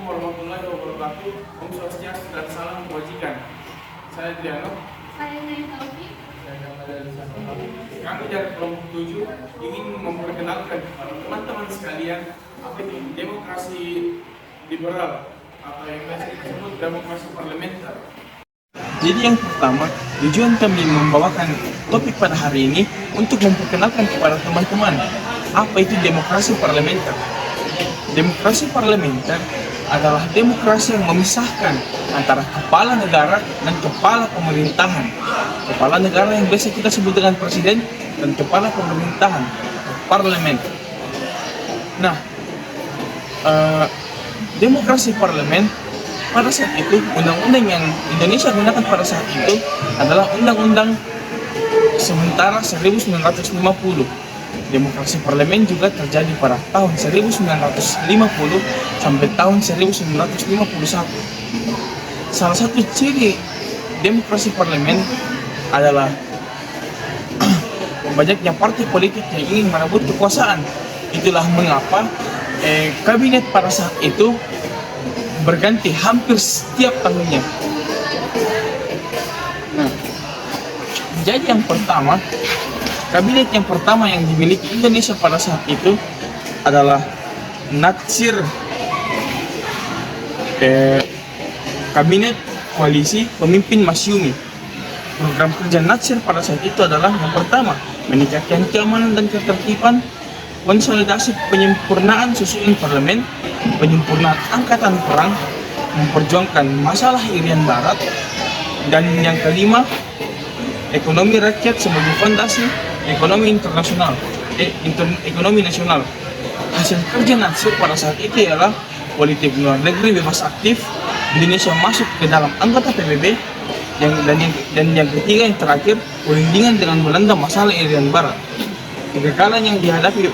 warahmatullahi wabarakatuh. Om Swastiastu dan salam kebajikan. Saya Triano. Saya Naya Taufik. Kami dari kelompok 7 ingin memperkenalkan kepada teman-teman sekalian apa itu demokrasi liberal atau yang biasa disebut demokrasi parlementer. Jadi yang pertama, tujuan kami membawakan topik pada hari ini untuk memperkenalkan kepada teman-teman apa itu demokrasi parlementer. Demokrasi parlementer adalah demokrasi yang memisahkan antara kepala negara dan kepala pemerintahan. Kepala negara yang biasa kita sebut dengan presiden dan kepala pemerintahan, parlemen. Nah, demokrasi parlemen pada saat itu, undang-undang yang Indonesia gunakan pada saat itu adalah Undang-Undang Sementara 1950. Demokrasi parlemen juga terjadi pada tahun 1950 sampai tahun 1951. Salah satu ciri demokrasi parlemen adalah banyaknya partai politik yang ingin merebut kekuasaan. Itulah mengapa kabinet pada saat itu berganti hampir setiap tahunnya. Nah, jadi yang pertama, kabinet yang pertama yang dimiliki Indonesia pada saat itu adalah Natsir, Kabinet Koalisi Pemimpin Masyumi. Program kerja Natsir pada saat itu adalah yang pertama, meningkatkan keamanan dan ketertiban, konsolidasi penyempurnaan susunan parlemen, penyempurnaan angkatan perang, memperjuangkan masalah Irian Barat, dan yang kelima, ekonomi rakyat sebagai fondasi ekonomi internasional, ekonomi nasional. Hasil kerja Natsir pada saat itu ialah politik luar negeri bebas aktif, Indonesia masuk ke dalam anggota PBB, dan yang ketiga yang terakhir, perundingan dengan Belanda masalah Irian Barat. Kegagalan yang dihadapi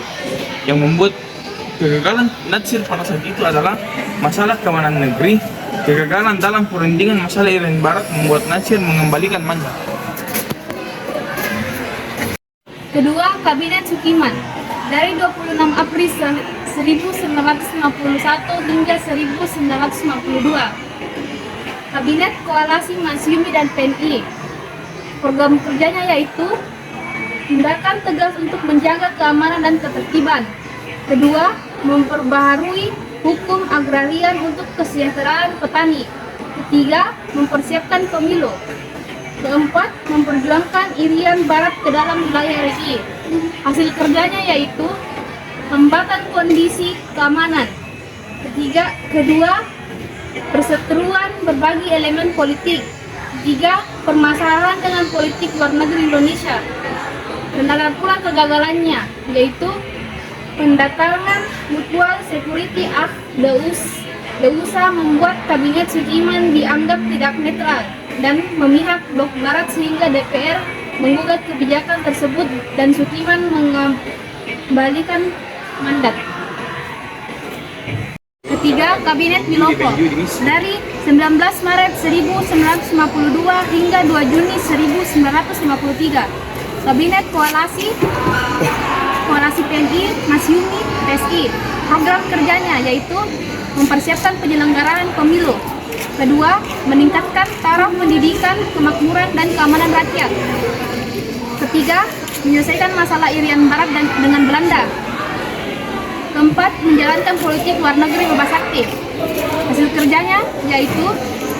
yang membuat kegagalan Natsir pada saat itu adalah masalah keamanan negeri. Kegagalan dalam perundingan masalah Irian Barat membuat Natsir mengembalikan mandat. Kedua, Kabinet Sukiman. Dari 26 April 1951 hingga 1952. Kabinet Koalisi Masyumi dan PNI. Program kerjanya yaitu tindakan tegas untuk menjaga keamanan dan ketertiban. Kedua, memperbaharui hukum agrarian untuk kesejahteraan petani. Ketiga, mempersiapkan pemilu. Keempat, memperjuangkan Irian Barat ke dalam wilayah RI. Hasil kerjanya yaitu hambatan kondisi keamanan. Kedua, perseteruan berbagai elemen politik. Tiga, permasalahan dengan politik luar negeri Indonesia. Dan ada pula kegagalannya, yaitu pendatangan Mutual Security Act DEUSA membuat Kabinet Sukiman dianggap tidak netral dan memihak blok barat sehingga DPR menggugat kebijakan tersebut dan Sukiman mengembalikan mandat. Ketiga, Kabinet Miloko. Dari 19 Maret 1952 hingga 2 Juni 1953. Kabinet Koalisi PNI Masyumi PSI. Program kerjanya yaitu mempersiapkan penyelenggaraan pemilu. Kedua, meningkatkan taraf pendidikan, kemakmuran, dan keamanan rakyat. Ketiga, menyelesaikan masalah Irian Barat dengan Belanda. Keempat, menjalankan politik luar negeri bebas aktif. Hasil kerjanya yaitu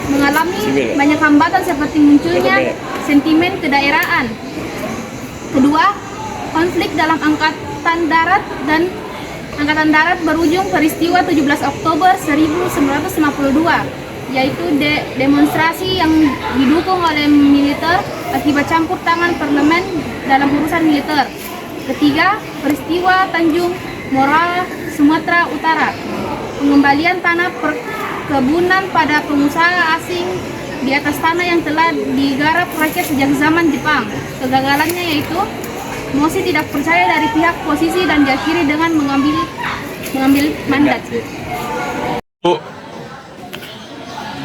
mengalami banyak hambatan seperti munculnya sentimen kedaerahan. Kedua, konflik dalam angkatan darat berujung peristiwa 17 Oktober 1952, yaitu demonstrasi yang didukung oleh militer akibat campur tangan parlemen dalam urusan militer. Ketiga, peristiwa Tanjung Moral, Sumatera Utara, pengembalian tanah perkebunan pada pengusaha asing di atas tanah yang telah digarap rakyat sejak zaman Jepang. Kegagalannya yaitu mosi tidak percaya dari pihak posisi dan diakhiri dengan mengambil mandat.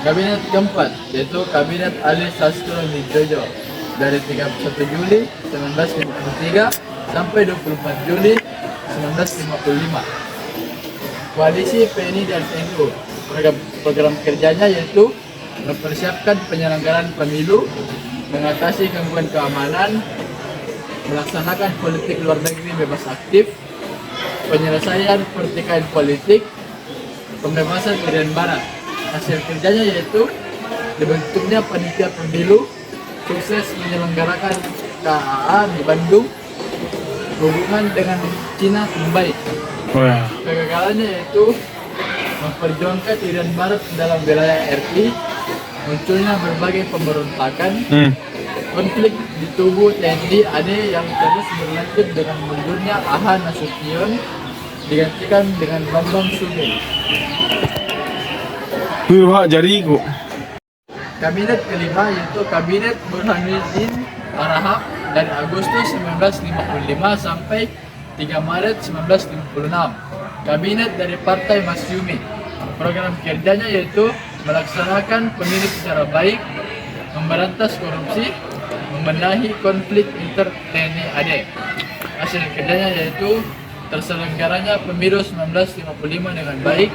Kabinet keempat yaitu Kabinet Ali Sastro Wijoyo dari 31 Juli 1953 sampai 24 Juli 1955. Koalisi PNI dan NU. Program kerjanya yaitu mempersiapkan penyelenggaraan pemilu, mengatasi gangguan keamanan, melaksanakan politik luar negeri bebas aktif, penyelesaian pertikaian politik, pembebasan Irian Barat. Hasil kerjanya yaitu dibentuknya panitia pemilu, sukses menyelenggarakan KAA di Bandung, hubungan dengan Cina membaik. Kegagalannya yaitu memperjuangkan Irian Barat dalam wilayah RI, munculnya berbagai pemberontakan, konflik di tubuh TNI AD yang terus berlanjut dengan mundurnya AH Nasution digantikan dengan Bambang Sugeng. Jariku. Kabinet kelima yaitu Kabinet Burhanuddin Harahap dari Agustus 1955 sampai 3 Maret 1956. Kabinet dari Partai Masyumi. Program kerjanya yaitu melaksanakan pemilu secara baik, memberantas korupsi, membenahi konflik inter TNI AD. Hasil kerjanya yaitu terselenggaranya pemilu 1955 dengan baik,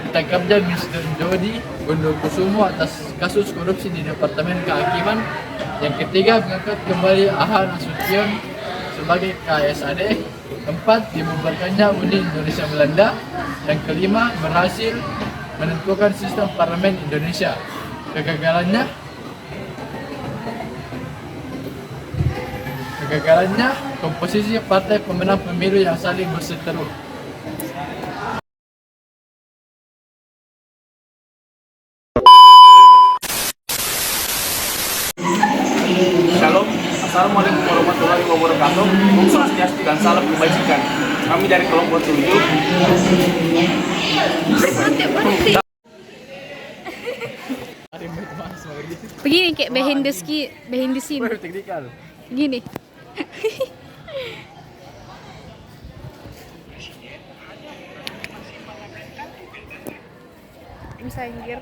ditangkapnya Mr. Jody Gondokusumo atas kasus korupsi di Departemen Kehakiman. Yang ketiga, mengangkat kembali AH Nasution sebagai KSAD. Keempat, dibubarkannya Uni Indonesia Belanda. Yang kelima, berhasil menentukan sistem parlemen Indonesia. Kegagalannya komposisi partai pemenang pemilu yang saling berseteru. Shalom, Assalamualaikum warahmatullahi wabarakatuh. Om Swastiastu dan salam kebajikan. Kami dari kelompok 7. Begini kayak behind the scene. Gini. Bisa anjir.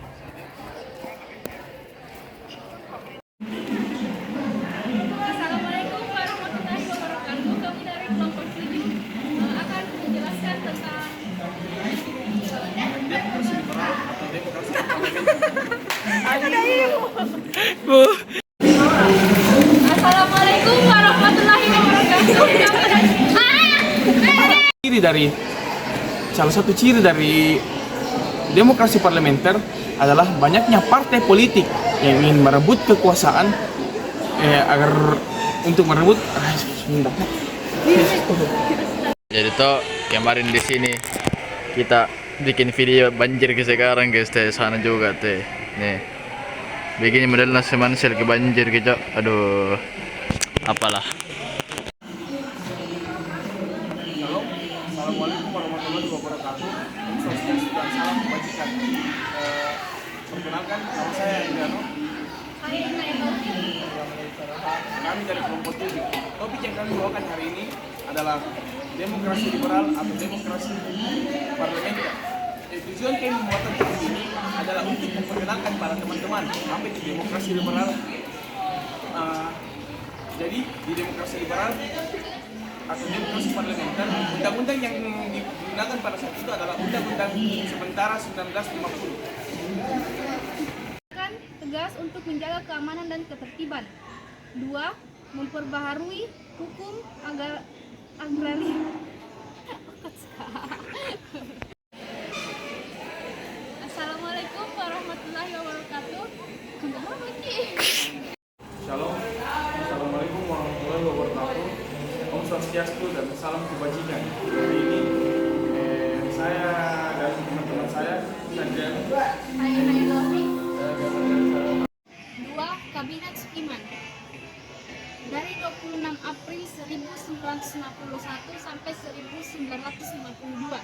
Assalamualaikum warahmatullahi wabarakatuh. Kami dari kelompok 7 akan menjelaskan tentang Assalamualaikum warahmatullahi wabarakatuh. Salah satu ciri dari demokrasi parlementer adalah banyaknya partai politik yang ingin merebut kekuasaan untuk merebut Jadi toh kemarin di sini kita bikin video banjir ke sekarang guys teh, sana juga teh. Nih. Bikin modelnya semansel ke banjir gitu. Aduh. Apalah. Assalamualaikum warahmatullahi wabarakatuh. Om Swastiastu dan salam kebajikan. Perkenalkan, nama saya Indano. Saya Nailoti. Kami dari kelompok 7. Topik yang kami bawakan hari ini adalah demokrasi liberal atau demokrasi parlementer. Tujuan kami membuat topik ini adalah untuk memperkenalkan para teman-teman apa itu demokrasi liberal. Jadi di demokrasi liberal atau demokrasi parlementer, undang-undang yang digunakan pada saat itu adalah Undang-Undang Sementara 1950. Tegas untuk menjaga keamanan dan ketertiban. 2. Memperbaharui hukum agraria. Assalamualaikum warahmatullahi wabarakatuh. Shalom, Assalamualaikum warahmatullahi wabarakatuh. Om Swastiastu dan salam kebajikan. Hari ini saya dan teman-teman saya dan Saya Nailoti. 2. Kabinet Iman. Dari 26 April 1951 sampai 1952.